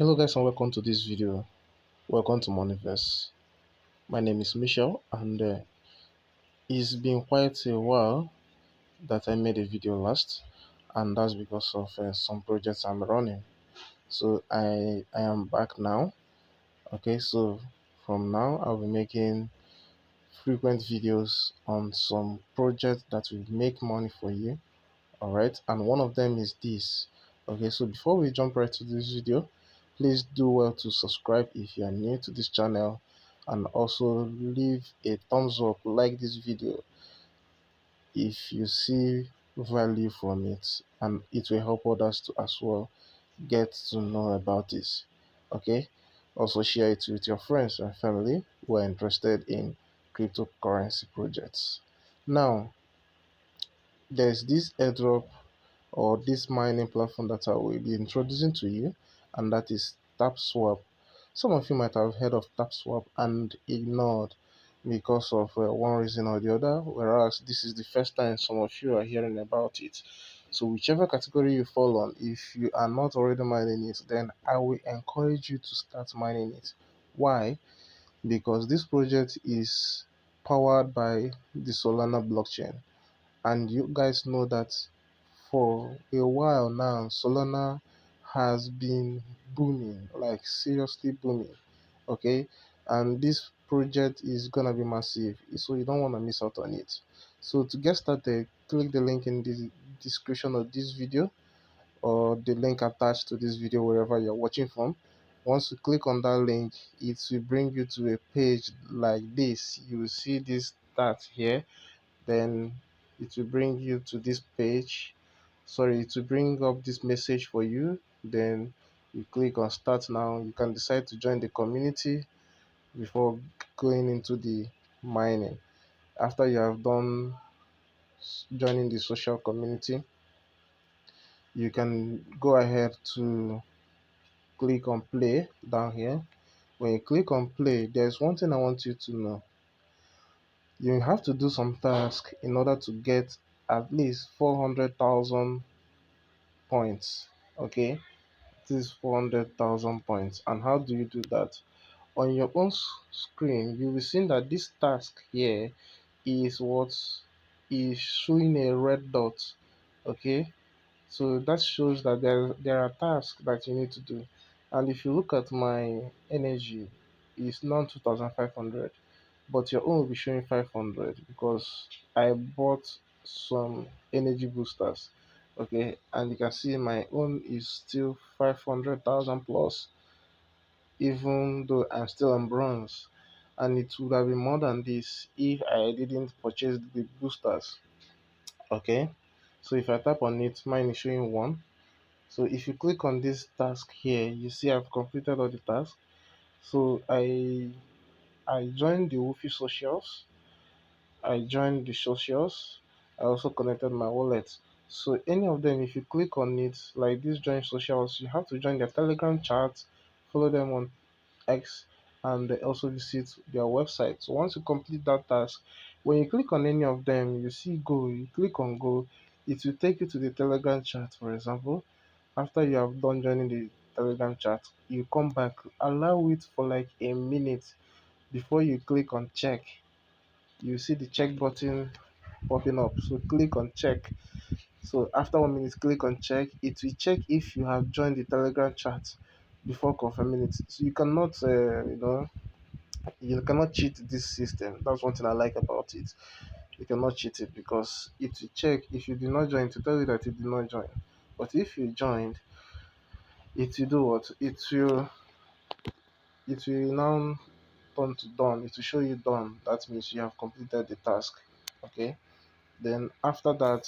Hello guys and welcome to this video. Welcome to Moneyverse. My name is Michelle and it's been quite a while that I made a video last, and that's because of some projects I'm running. So I am back now. Okay, so from now I'll be making frequent videos on some projects that will make money for you. All right, and one of them is this. Okay, so before we jump right to this video, please do well to subscribe if you are new to this channel, and also leave a thumbs up, like this video if you see value from it, and it will help others to as well get to know about this. Okay, also share it with your friends and family who are interested in cryptocurrency projects. Now there's this airdrop or this mining platform that I will be introducing to you, and that is TapSwap. Some of you might have heard of TapSwap and ignored because of one reason or the other, whereas this is the first time some of you are hearing about it. So, whichever category you fall on, if you are not already mining it, then I will encourage you to start mining it. Why? Because this project is powered by the Solana blockchain, and you guys know that for a while now, Solana has been booming, like seriously booming. Okay, and this project is gonna be massive, so you don't want to miss out on it. So to get started, click the link in the description of this video, or the link attached to this video wherever you're watching from. Once you click on that link, it will bring you to a page like this. You will see this start here, then it will bring you to this page. Sorry, it will bring up this message for you. Then you click on start now. You can decide to join the community before going into the mining. After you have done joining the social community, you can go ahead to click on play down here. When you click on play, there's one thing I want you to know. You have to do some task in order to get at least 400,000 points. Okay, this is 400,000 points. And how do you do that? On your own screen, you will see that this task here is what is showing a red dot. Okay, so that shows that there are tasks that you need to do. And if you look at my energy, it's not 2500, but your own will be showing 500 because I bought some energy boosters. Okay, and you can see my own is still 500,000 plus, even though I'm still on bronze, and it would have been more than this if I didn't purchase the boosters. Okay, so if I tap on it, mine is showing one. So if you click on this task here, you see I've completed all the tasks. So I joined the Woofy socials. I joined the socials. I also connected my wallet. So any of them, if you click on it, like this join socials, you have to join their Telegram chat, follow them on X, and also visit their website. So once you complete that task, when you click on any of them, you see go, you click on go, it will take you to the Telegram chat, for example. After you have done joining the Telegram chat, you come back, allow it for like a minute before you click on check. You see the check button popping up, so click on check. So after 1 minute, click on check. It will check if you have joined the Telegram chat before confirming it. So you cannot you cannot cheat this system. That's one thing I like about it. You cannot cheat it because it will check if you did not join to tell you that you did not join. But if you joined, it will do what? It will now turn to done. It will show you done. That means you have completed the task. Okay. Then after that,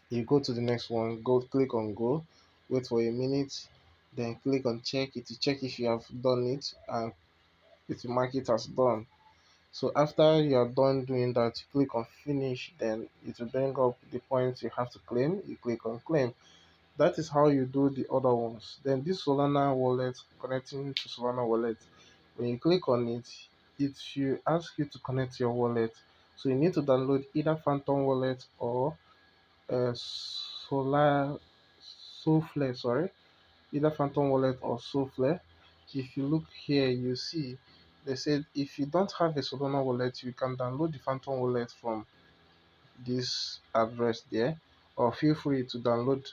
you go to the next one, go click on go, wait for a minute, then click on check. It will check if you have done it, and it will mark it as done. So after you are done doing that, you click on finish, then it will bring up the points you have to claim. You click on claim. That is how you do the other ones. Then this Solana wallet, connecting to Solana wallet, when you click on it, it will ask you to connect your wallet. So you need to download either Phantom wallet or Solar Soulflare, sorry. either Phantom Wallet or Soulflare. If you look here, you see they said if you don't have a Solana wallet, you can download the Phantom Wallet from this address there, or feel free to download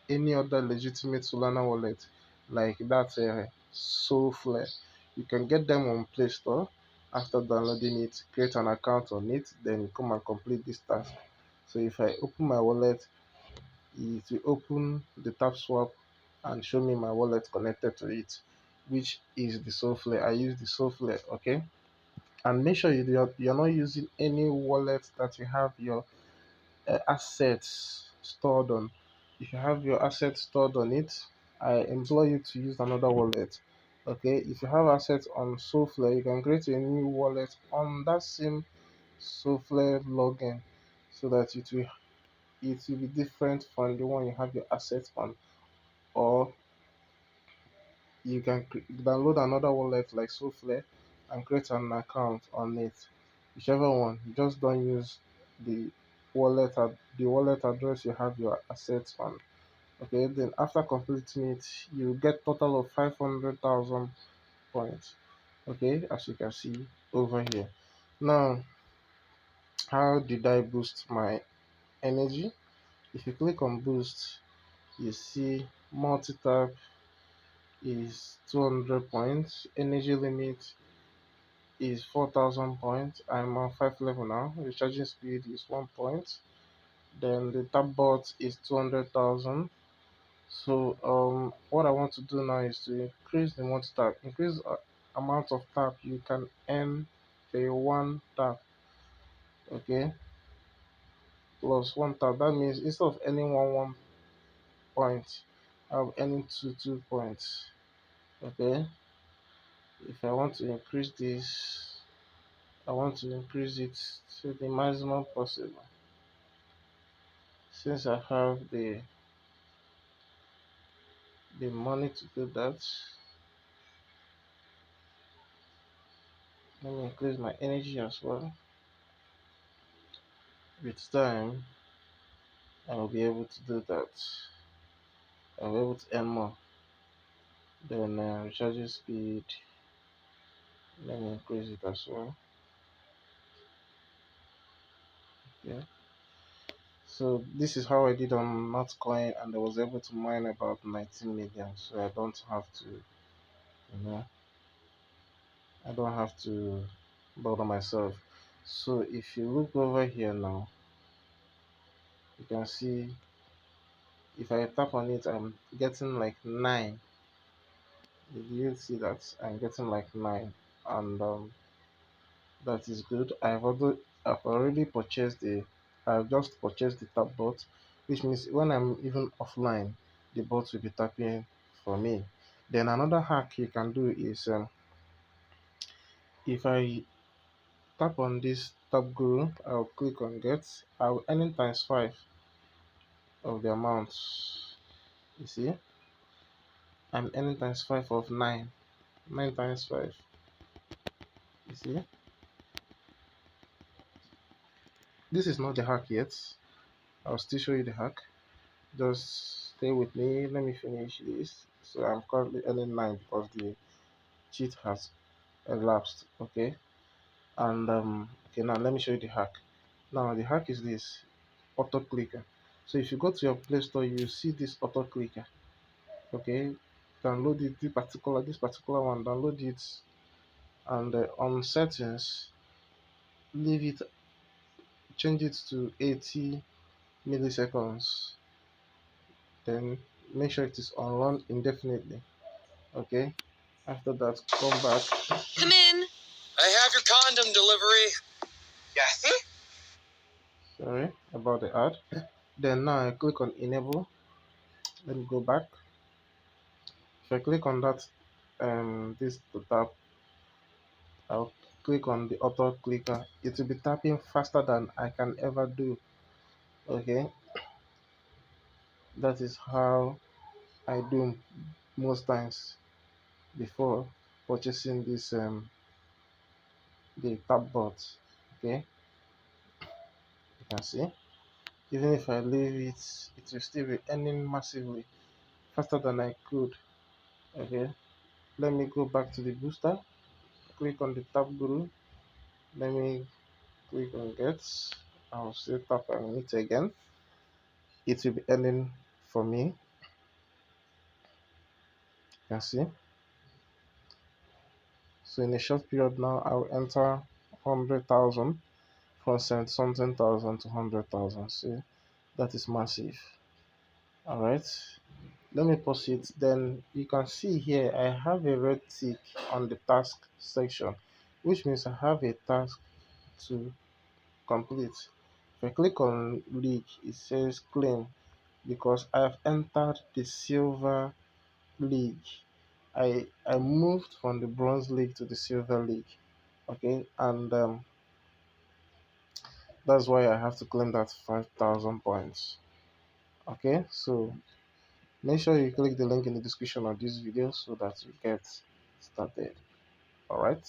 any other legitimate Solana wallet like that Soulflare. You can get them on Play Store. After downloading it, create an account on it, then come and complete this task. So if I open my wallet, it will open the TapSwap and show me my wallet connected to it, which is the Soulflare. I use the Soulflare, okay? And make sure you're not using any wallet that you have your assets stored on. If you have your assets stored on it, I implore you to use another wallet. Okay, if you have assets on Soulflare, you can create a new wallet on that same Soulflare login so that it will be different from the one you have your assets on. Or you can download another wallet like Soulflare and create an account on it. Whichever one, just don't use the the wallet address you have your assets on. Okay, then after completing it, you get total of 500,000 points. Okay, as you can see over here. Now, how did I boost my energy? If you click on boost, you see multi-tap is 200 points, energy limit is 4,000 points. I'm on 5 level now. Recharging speed is 1 point. Then the tap bot is 200,000. So what I want to do now is to increase the multi tap. Increase amount of tap you can earn a one tap. Okay, plus one tap. That means instead of earning one point, I'll be earning two points. Okay, if I want to increase this, I want to increase it to the maximum possible. Since I have the money to do that, let me increase my energy as well. With time, I will be able to do that. I'll be able to earn more. Then recharging speed, let me increase it as well. Yeah. So this is how I did on NOTCOIN, and I was able to mine about 19 million. So I don't have to, I don't have to bother myself. So if you look over here now, you can see if I tap on it, I'm getting like 9. Did you see that? I'm getting like 9, and that is good. I've already purchased I've just purchased the tap bot, which means when I'm even offline, the bot will be tapping for me. Then another hack you can do is if I tap on this tap guru, I'll click on get. I'll earn it times 5 of the amount. You see, I'm earning times 5 of 9. 9 times 5. You see, this is not the hack yet. I'll still show you the hack. Just stay with me. Let me finish this. So I'm currently earning 9 because the cheat has elapsed. Okay, and okay, now let me show you the hack. Now the hack is this auto clicker. So if you go to your Play Store, you see this auto clicker. Okay, download it. This particular one, download it, and on settings, leave it, change it to 80 milliseconds. Then make sure it is on run indefinitely. Okay, after that, come back. Come in. I have your condom delivery. Yes. Sorry about the ad. Then now I click on enable. Let me go back. If I click on that, this to tap, I'll click on the auto clicker. It will be tapping faster than I can ever do. Okay, that is how I do most times before purchasing this the tap bot. Okay, you can see. Even if I leave it, it will still be earning massively faster than I could. Okay, let me go back to the booster, click on the tap guru, let me click on get. I'll still tap on it again. It will be ending for me. You can see. So in a short period now, I'll enter 100,000 from something thousand to 100,000. See, that is massive. All right. Let me pause it. Then you can see here I have a red tick on the task section, which means I have a task to complete. If I click on league, it says claim because I've entered the silver league. I moved from the bronze league to the silver league. Okay, and that's why I have to claim that 5,000 points. Okay, so make sure you click the link in the description of this video so that you get started. All right.